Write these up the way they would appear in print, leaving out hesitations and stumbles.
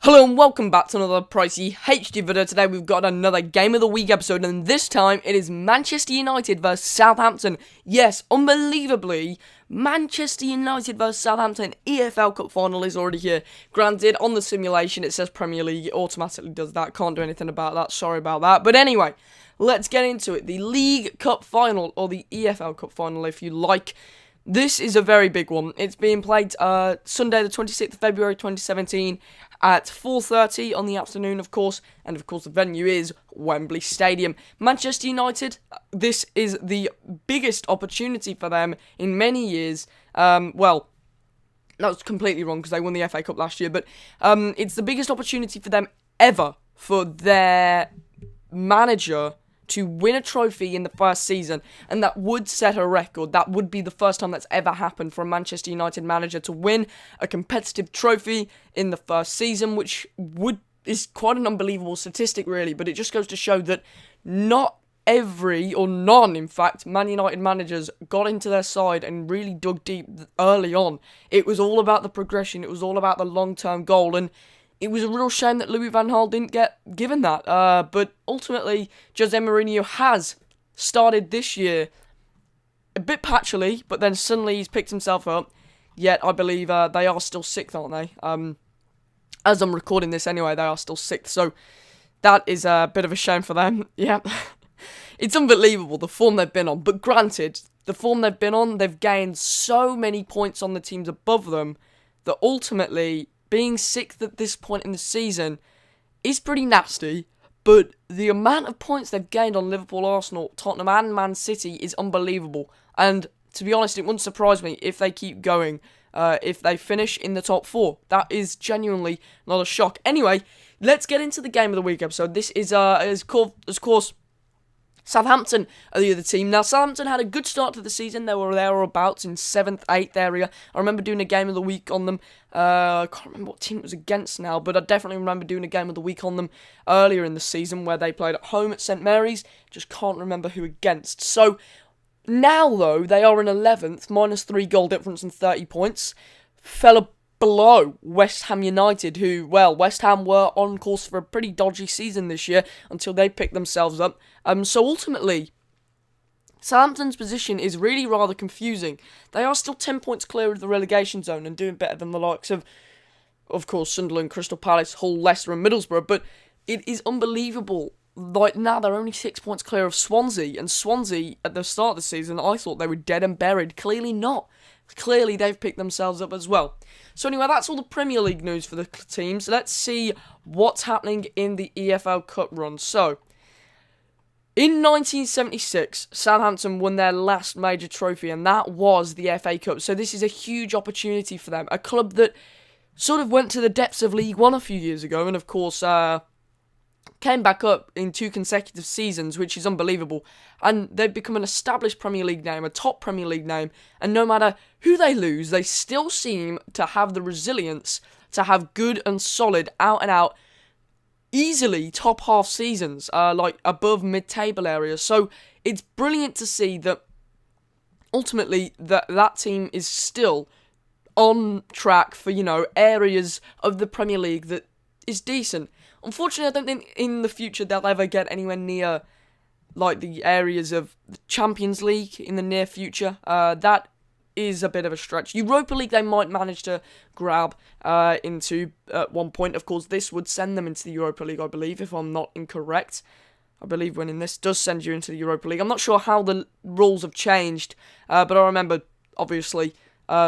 Hello and welcome back to another pricey HD video. Today we've got another Game of the Week episode, and this time it is Manchester United vs Southampton. Yes, unbelievably, Manchester United vs Southampton EFL Cup final is already here. Granted, on the simulation it says Premier League, it automatically does that, can't do anything about that, sorry about that. But anyway, let's get into it. The League Cup final, or the EFL Cup final if you like. This is a very big one. It's being played Sunday the 26th of February 2017 at 4:30 on the afternoon, of course, and of course the venue is Wembley Stadium. Manchester United, this is the biggest opportunity for them in many years. Well, that's completely wrong because they won the FA Cup last year, but it's the biggest opportunity for them ever for their manager to win a trophy in the first season, and that would set a record. That would be the first time that's ever happened for a Manchester United manager to win a competitive trophy in the first season, which is quite an unbelievable statistic, really, but it just goes to show that not every, or none, in fact, Man United managers got into their side and really dug deep early on. It was all about the progression, it was all about the long-term goal, and it was a real shame that Louis van Gaal didn't get given that, but ultimately, Jose Mourinho has started this year a bit patchily, but then suddenly he's picked himself up, yet I believe they are still sixth, aren't they? As I'm recording this anyway, they are still sixth, so that is a bit of a shame for them, yeah. It's unbelievable, the form they've been on, but granted, the form they've been on, they've gained so many points on the teams above them, that ultimately being sixth at this point in the season is pretty nasty, but the amount of points they've gained on Liverpool, Arsenal, Tottenham and Man City is unbelievable. And to be honest, it wouldn't surprise me if they keep going, if they finish in the top four. That is genuinely not a shock. Anyway, let's get into the Game of the Week episode. This is, of course, Southampton are the other team. Now, Southampton had a good start to the season. They were thereabouts in 7th, 8th area. I remember doing a Game of the Week on them. I can't remember what team it was against now, but I definitely remember doing a Game of the Week on them earlier in the season where they played at home at St Mary's. Just can't remember who against. So, now, though, they are in 11th, minus 3 goal difference and 30 points. Fell below West Ham United, who, well, West Ham were on course for a pretty dodgy season this year until they picked themselves up. So ultimately, Southampton's position is really rather confusing. They are still 10 points clear of the relegation zone and doing better than the likes of course, Sunderland, Crystal Palace, Hull, Leicester and Middlesbrough, but it is unbelievable. Like, now they're only 6 points clear of Swansea, and Swansea, at the start of the season, I thought they were dead and buried. Clearly not. Clearly, they've picked themselves up as well. So anyway, that's all the Premier League news for the teams. Let's see what's happening in the EFL Cup run. So, in 1976, Southampton won their last major trophy, and that was the FA Cup. So this is a huge opportunity for them. A club that sort of went to the depths of League One a few years ago, and of course, came back up in 2 consecutive seasons, which is unbelievable. And they've become an established Premier League name, a top Premier League name. And no matter who they lose, they still seem to have the resilience to have good and solid, out-and-out, easily top half seasons, like above mid-table areas. So it's brilliant to see that ultimately that team is still on track for, areas of the Premier League that is decent. Unfortunately, I don't think in the future they'll ever get anywhere near, like, the areas of the Champions League in the near future. That is a bit of a stretch. Europa League they might manage to grab into at one point. Of course, this would send them into the Europa League, I believe, if I'm not incorrect. I believe winning this does send you into the Europa League. I'm not sure how the rules have changed, but I remember, obviously,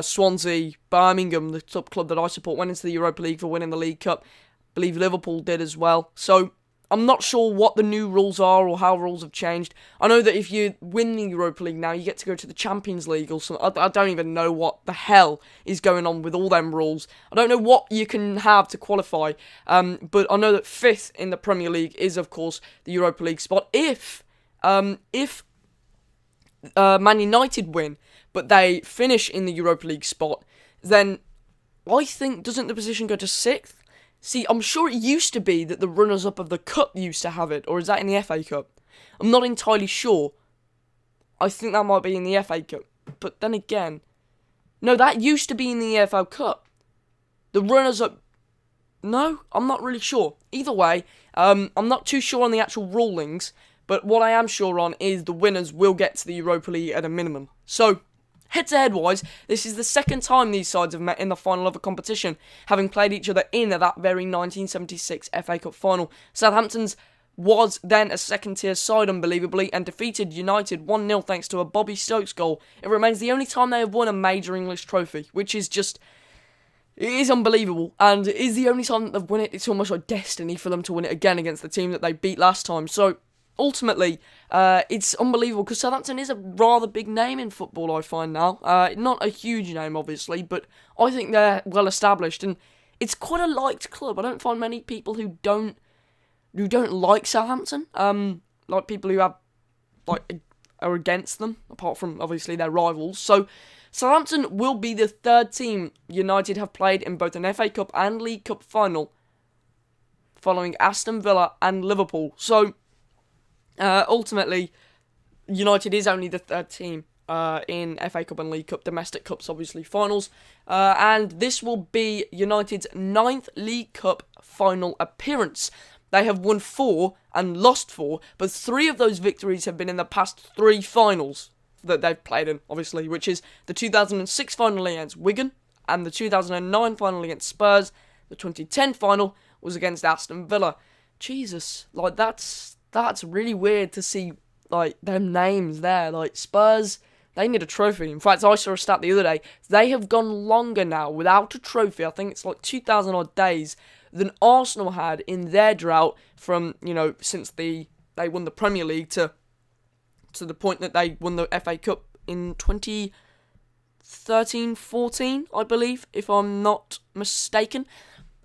Swansea, Birmingham, the top club that I support, went into the Europa League for winning the League Cup. I believe Liverpool did as well. So, I'm not sure what the new rules are or how rules have changed. I know that if you win the Europa League now, you get to go to the Champions League or something. I don't even know what the hell is going on with all them rules. I don't know what you can have to qualify. But I know that 5th in the Premier League is, of course, the Europa League spot. If Man United win, but they finish in the Europa League spot, then I think, doesn't the position go to 6th? See, I'm sure it used to be that the runners-up of the Cup used to have it, or is that in the FA Cup? I'm not entirely sure. I think that might be in the FA Cup. But then again, no, that used to be in the EFL Cup. The runners-up No, I'm not really sure. Either way, I'm not too sure on the actual rulings, but what I am sure on is the winners will get to the Europa League at a minimum. So, head-to-head wise, this is the second time these sides have met in the final of a competition, having played each other in that very 1976 FA Cup final. Southampton's was then a second-tier side, unbelievably, and defeated United 1-0 thanks to a Bobby Stokes goal. It remains the only time they have won a major English trophy, which is just... It is unbelievable, and it is the only time that they've won it. It's almost like destiny for them to win it again against the team that they beat last time. So, ultimately, it's unbelievable, because Southampton is a rather big name in football, I find now. Not a huge name, obviously, but I think they're well established, and it's quite a liked club. I don't find many people who don't like Southampton, like people who have, are against them, apart from, obviously, their rivals. So, Southampton will be the third team United have played in both an FA Cup and League Cup final, following Aston Villa and Liverpool. So, ultimately, United is only the third team in FA Cup and League Cup, domestic cups, obviously, finals. And this will be United's 9th League Cup final appearance. They have won 4 and lost 4, but 3 of those victories have been in the past 3 finals that they've played in, obviously, which is the 2006 final against Wigan, and the 2009 final against Spurs. The 2010 final was against Aston Villa. Jesus, that's really weird to see, them names there. Spurs, they need a trophy. In fact, I saw a stat the other day. They have gone longer now without a trophy. I think it's 2,000 odd days than Arsenal had in their drought from, since they won the Premier League to the point that they won the FA Cup in 2013-14, I believe, if I'm not mistaken.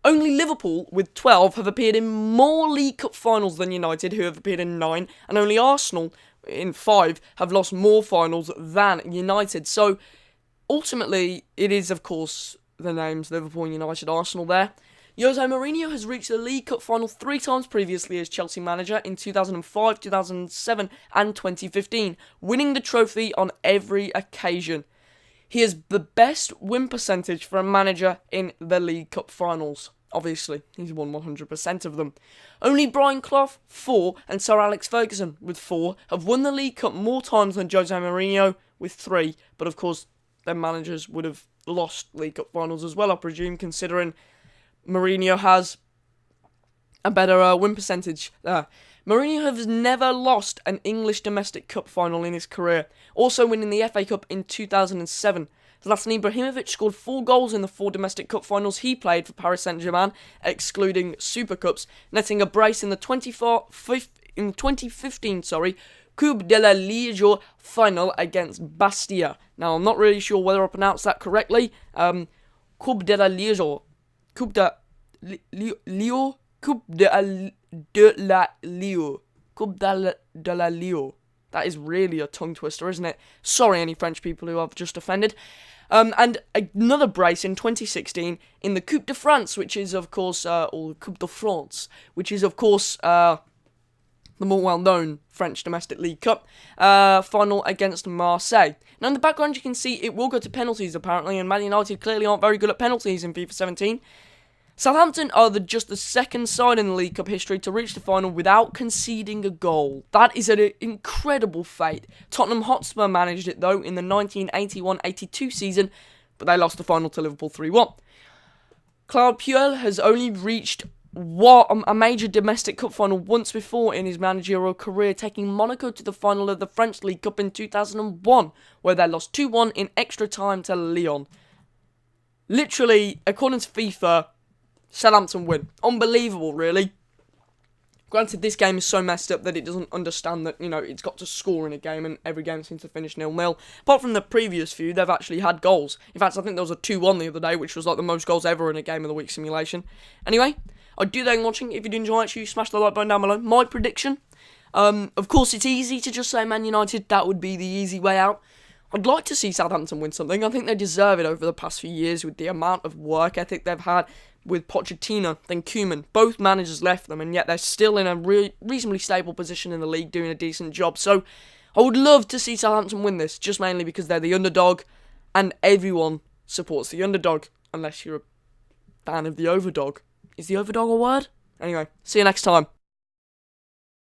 Only Liverpool, with 12, have appeared in more League Cup finals than United, who have appeared in 9, and only Arsenal, in 5, have lost more finals than United. So, ultimately, it is, of course, the names Liverpool, United, Arsenal there. Jose Mourinho has reached the League Cup final 3 times previously as Chelsea manager in 2005, 2007 and 2015, winning the trophy on every occasion. He has the best win percentage for a manager in the League Cup finals. Obviously, he's won 100% of them. Only Brian Clough, 4, and Sir Alex Ferguson, with 4, have won the League Cup more times than Jose Mourinho, with 3, but of course, their managers would have lost League Cup finals as well, I presume, considering Mourinho has a better win percentage there. Mourinho has never lost an English domestic cup final in his career, also winning the FA Cup in 2007. Zlatan Ibrahimovic scored 4 goals in the 4 domestic cup finals he played for Paris Saint-Germain, excluding Super Cups, netting a brace in the 2015 Coupe de la Ligue final against Bastia. Now, I'm not really sure whether I pronounced that correctly. Coupe de la Ligue. Coupe de Lio, Coupe de la Lio, Coupe de la Lio. That is really a tongue twister, isn't it? Sorry, any French people who I've just offended. And another brace in 2016 in the Coupe de France, which is of course, or Coupe de France, which is of course the more well-known French Domestic League Cup final against Marseille. Now, in the background, you can see it will go to penalties, apparently, and Man United clearly aren't very good at penalties in FIFA 17. Southampton are just the second side in the League Cup history to reach the final without conceding a goal. That is an incredible feat. Tottenham Hotspur managed it, though, in the 1981-82 season, but they lost the final to Liverpool 3-1. Claude Puel has only reached a major domestic cup final once before in his managerial career, taking Monaco to the final of the French League Cup in 2001, where they lost 2-1 in extra time to Lyon. Literally, according to FIFA, Southampton win. Unbelievable, really. Granted, this game is so messed up that it doesn't understand that, it's got to score in a game, and every game seems to finish 0-0. Apart from the previous few, they've actually had goals. In fact, I think there was a 2-1 the other day, which was the most goals ever in a Game of the Week simulation. Anyway, I do thank you for watching. If you did enjoy it, smash the like button down below. My prediction, of course, it's easy to just say Man United. That would be the easy way out. I'd like to see Southampton win something. I think they deserve it over the past few years with the amount of work ethic they've had with Pochettino, then Koeman. Both managers left them, and yet they're still in a reasonably stable position in the league, doing a decent job. So I would love to see Southampton win this, just mainly because they're the underdog, and everyone supports the underdog, unless you're a fan of the overdog. Is the overdog a word? Anyway, see you next time.